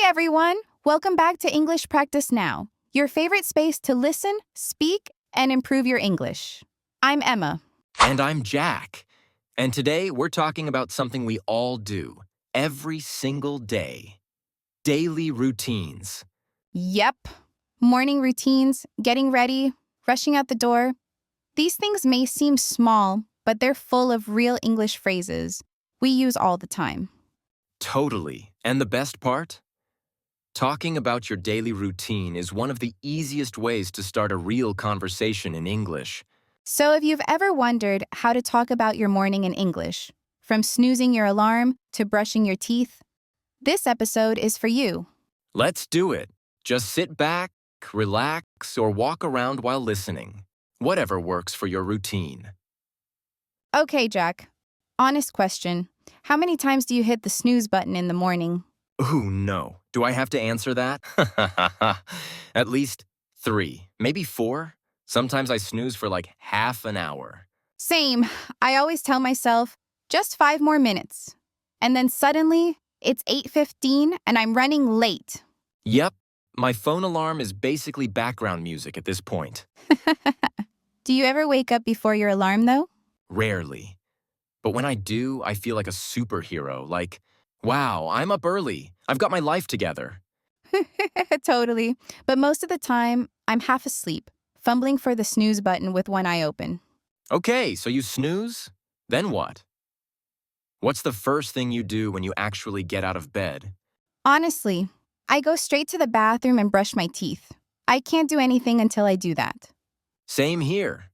everyone! Welcome back to English Practice Now, your favorite space to listen, speak, and improve your English. I'm Emma. And I'm Jack. And today we're talking about something we all do every single day. Daily routines. Yep. Morning routines, getting ready, rushing out the door. These things may seem small, but they're full of real English phrases we use all the time. Totally. And the best part? Talking about your daily routine is one of the easiest ways to start a real conversation in English. So if you've ever wondered how to talk about your morning in English, from snoozing your alarm to brushing your teeth, this episode is for you. Let's do it. Just sit back, relax, or walk around while listening. Whatever works for your routine. Okay, Jack. Honest question. How many times do you hit the snooze button in the morning? Ooh, no. Do I have to answer that? At least 3, maybe 4. Sometimes I snooze for like half an hour. Same. I always tell myself, just 5 more minutes. And then suddenly, it's 8:15 and I'm running late. Yep, my phone alarm is basically background music at this point. Do you ever wake up before your alarm, though? Rarely. But when I do, I feel like a superhero, like, wow, I'm up early. I've got my life together. Totally. But most of the time, I'm half asleep, fumbling for the snooze button with one eye open. Okay, so you snooze? Then what? What's the first thing you do when you actually get out of bed? Honestly, I go straight to the bathroom and brush my teeth. I can't do anything until I do that. Same here.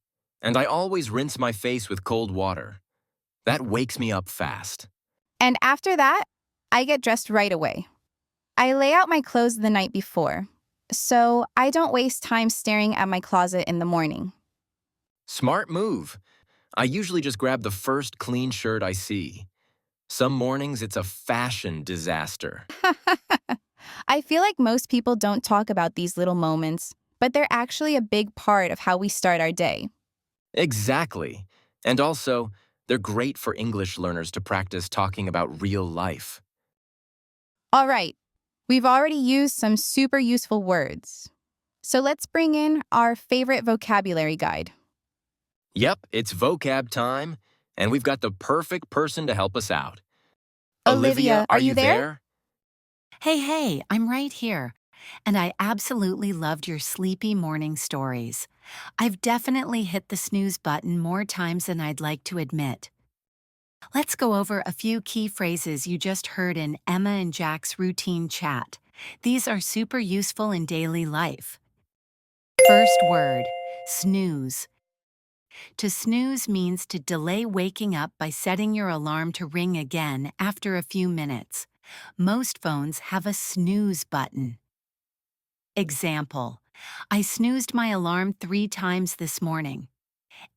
And I always rinse my face with cold water. That wakes me up fast. And after that, I get dressed right away. I lay out my clothes the night before, so I don't waste time staring at my closet in the morning. Smart move. I usually just grab the first clean shirt I see. Some mornings it's a fashion disaster. I feel like most people don't talk about these little moments, but they're actually a big part of how we start our day. Exactly. And also, they're great for English learners to practice talking about real life. All right, we've already used some super useful words. So let's bring in our favorite vocabulary guide. Yep, it's vocab time, and we've got the perfect person to help us out. Olivia, are you there? Hey, I'm right here. And I absolutely loved your sleepy morning stories. I've definitely hit the snooze button more times than I'd like to admit. Let's go over a few key phrases you just heard in Emma and Jack's routine chat. These are super useful in daily life. First word, snooze. To snooze means to delay waking up by setting your alarm to ring again after a few minutes. Most phones have a snooze button. Example, I snoozed my alarm 3 times this morning.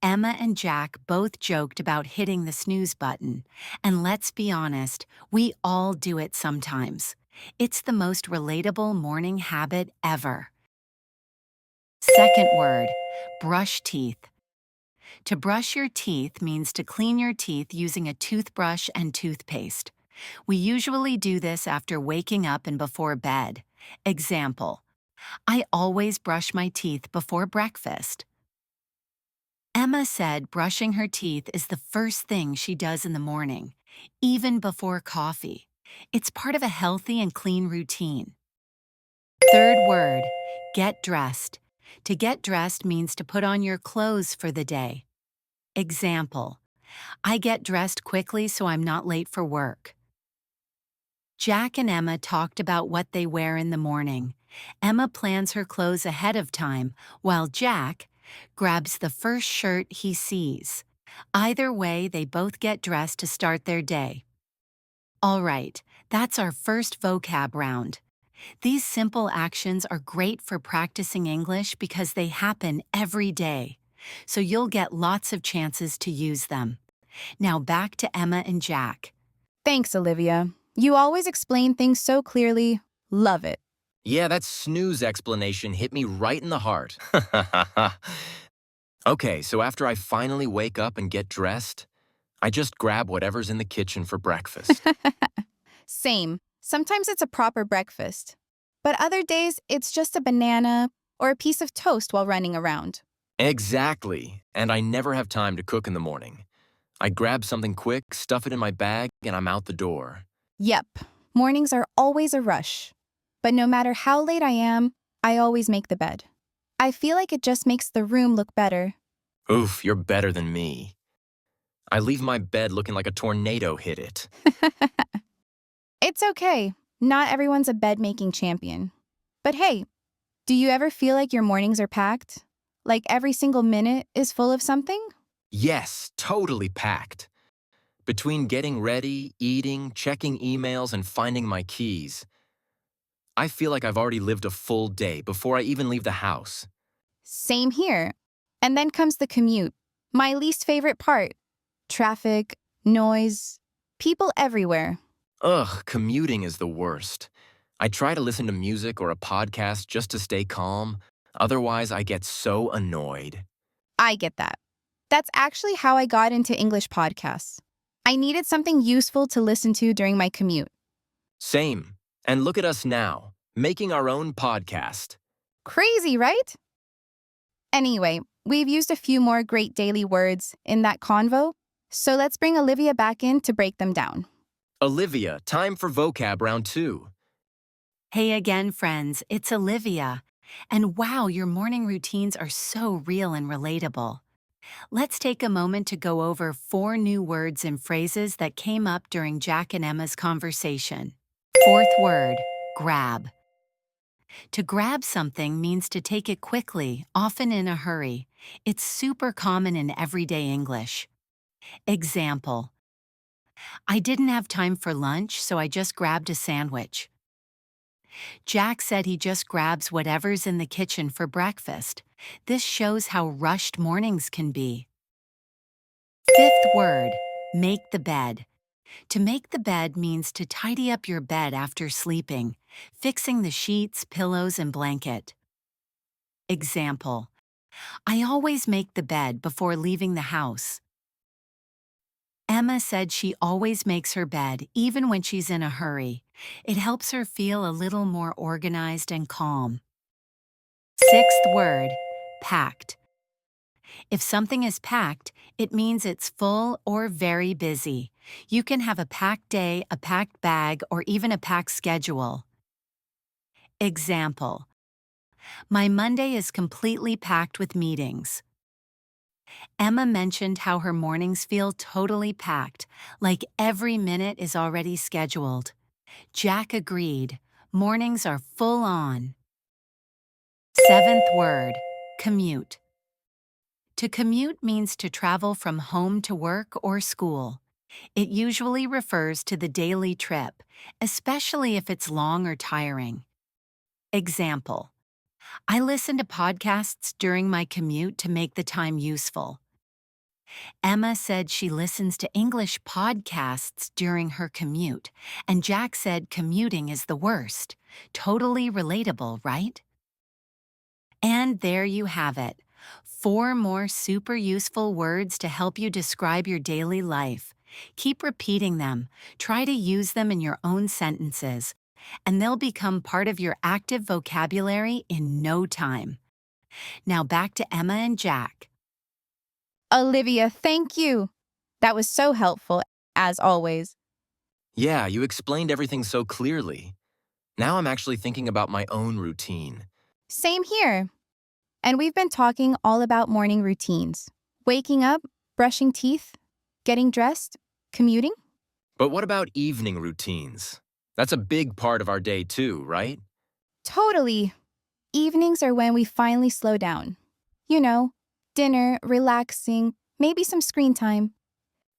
Emma and Jack both joked about hitting the snooze button, and let's be honest, we all do it sometimes. It's the most relatable morning habit ever. Second word, brush teeth. To brush your teeth means to clean your teeth using a toothbrush and toothpaste. We usually do this after waking up and before bed. Example, I always brush my teeth before breakfast. Emma said brushing her teeth is the first thing she does in the morning, even before coffee. It's part of a healthy and clean routine. Third word, get dressed. To get dressed means to put on your clothes for the day. Example, I get dressed quickly so I'm not late for work. Jack and Emma talked about what they wear in the morning. Emma plans her clothes ahead of time, while Jack grabs the first shirt he sees. Either way, they both get dressed to start their day. All right, that's our first vocab round. These simple actions are great for practicing English because they happen every day, so you'll get lots of chances to use them. Now back to Emma and Jack. Thanks, Olivia. You always explain things so clearly. Love it. Yeah, that snooze explanation hit me right in the heart. Okay, so after I finally wake up and get dressed, I just grab whatever's in the kitchen for breakfast. Same. Sometimes it's a proper breakfast, but other days it's just a banana or a piece of toast while running around. Exactly. And I never have time to cook in the morning. I grab something quick, stuff it in my bag, and I'm out the door. Yep, mornings are always a rush. But no matter how late I am, I always make the bed. I feel like it just makes the room look better. Oof, you're better than me. I leave my bed looking like a tornado hit it. It's okay. Not everyone's a bed-making champion. But hey, do you ever feel like your mornings are packed? Like every single minute is full of something? Yes, totally packed. Between getting ready, eating, checking emails, and finding my keys, I feel like I've already lived a full day before I even leave the house. Same here. And then comes the commute. My least favorite part. Traffic, noise, people everywhere. Ugh, commuting is the worst. I try to listen to music or a podcast just to stay calm. Otherwise, I get so annoyed. I get that. That's actually how I got into English podcasts. I needed something useful to listen to during my commute. Same. And look at us now, making our own podcast. Crazy, right? Anyway, we've used a few more great daily words in that convo, so let's bring Olivia back in to break them down. Olivia, time for vocab round 2. Hey again, friends, it's Olivia. And wow, your morning routines are so real and relatable. Let's take a moment to go over 4 new words and phrases that came up during Jack and Emma's conversation. Fourth word, grab. To grab something means to take it quickly, often in a hurry. It's super common in everyday English. Example: I didn't have time for lunch, so I just grabbed a sandwich. Jack said he just grabs whatever's in the kitchen for breakfast. This shows how rushed mornings can be. Fifth word, make the bed. To make the bed means to tidy up your bed after sleeping, fixing the sheets, pillows, and blanket. Example: I always make the bed before leaving the house. Emma said she always makes her bed even when she's in a hurry. It helps her feel a little more organized and calm. Sixth word, packed. If something is packed, it means it's full or very busy. You can have a packed day, a packed bag, or even a packed schedule. Example: my Monday is completely packed with meetings. Emma mentioned how her mornings feel totally packed, like every minute is already scheduled. Jack agreed. Mornings are full on. Seventh word, commute. To commute means to travel from home to work or school. It usually refers to the daily trip, especially if it's long or tiring. Example: I listen to podcasts during my commute to make the time useful. Emma said she listens to English podcasts during her commute, and Jack said commuting is the worst. Totally relatable, right? And there you have it. 4 more super useful words to help you describe your daily life. Keep repeating them. Try to use them in your own sentences, and they'll become part of your active vocabulary in no time. Now back to Emma and Jack. Olivia, thank you. That was so helpful, as always. Yeah, you explained everything so clearly. Now I'm actually thinking about my own routine. Same here. And we've been talking all about morning routines. Waking up, brushing teeth, getting dressed, commuting. But what about evening routines? That's a big part of our day too, right? Totally. Evenings are when we finally slow down. You know, dinner, relaxing, maybe some screen time.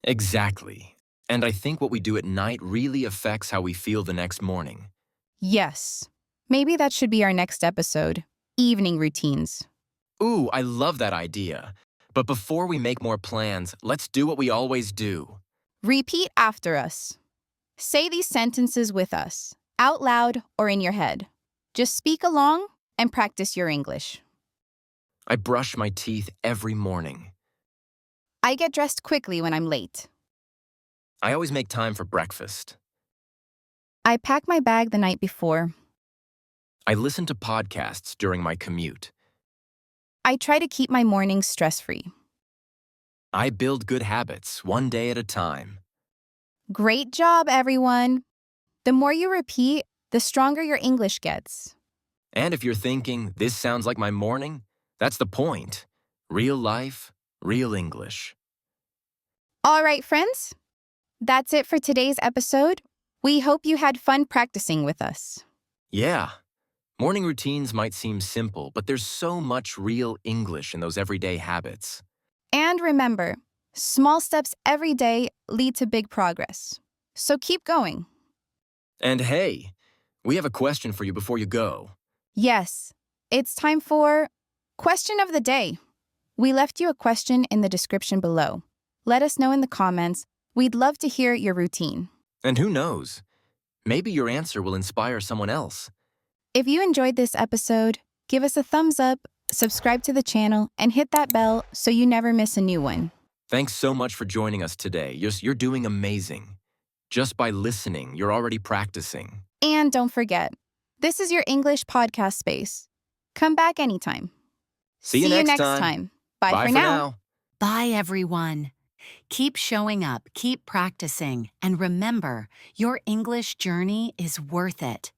Exactly. And I think what we do at night really affects how we feel the next morning. Yes. Maybe that should be our next episode. Evening routines. Ooh, I love that idea. But before we make more plans, let's do what we always do. Repeat after us. Say these sentences with us, out loud or in your head. Just speak along and practice your English. I brush my teeth every morning. I get dressed quickly when I'm late. I always make time for breakfast. I pack my bag the night before. I listen to podcasts during my commute. I try to keep my mornings stress-free. I build good habits one day at a time. Great job, everyone! The more you repeat, the stronger your English gets. And if you're thinking, this sounds like my morning, that's the point. Real life, real English. All right, friends. That's it for today's episode. We hope you had fun practicing with us. Yeah, morning routines might seem simple, but there's so much real English in those everyday habits. And remember, small steps every day lead to big progress. So keep going. And hey, we have a question for you before you go. Yes, it's time for Question of the Day. We left you a question in the description below. Let us know in the comments. We'd love to hear your routine. And who knows? Maybe your answer will inspire someone else. If you enjoyed this episode, give us a thumbs up, subscribe to the channel, and hit that bell so you never miss a new one. Thanks so much for joining us today. You're doing amazing. Just by listening, you're already practicing. And don't forget, this is your English podcast space. Come back anytime. See you next time. Bye for now. Bye, everyone. Keep showing up, keep practicing, and remember, your English journey is worth it.